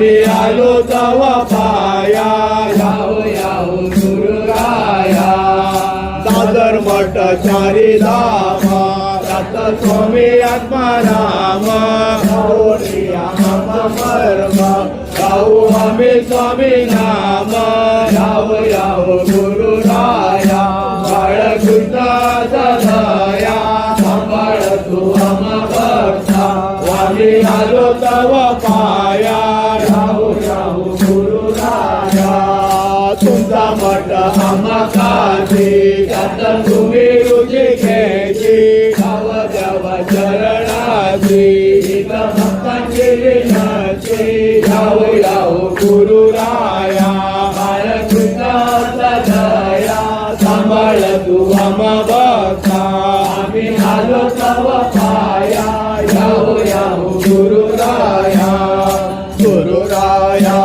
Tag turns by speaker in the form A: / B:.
A: आम्ही आलो तवा पाया
B: याहो याहो गुरुराया
A: दादर मठ चारी धाम दत्त स्वामी आत्माराम गौरिया मर्म गाऊ आम्ही स्वामी नाम
B: याहो याहो गुरुराया
A: बाळकृष्णाचा दया
B: सांभाळ तू आम्हा भक्ता
A: आम्ही आलो तवा पाया
B: याहो याहो गुरुराया
A: तुमचा मठ आम्हा काठी
B: त्यात
A: तुम्ही रुची घ्यायची
B: गाव देवा
A: चरणाची
B: इथं भक्तांची विनंती
A: याहो याहो गुरुराया
B: बाळकृष्णाचा दया
A: सांभाळ तू आम्हा भक्ता
B: आम्ही आलो तव पाया याहो याहो
A: गुरुराया गुरुराया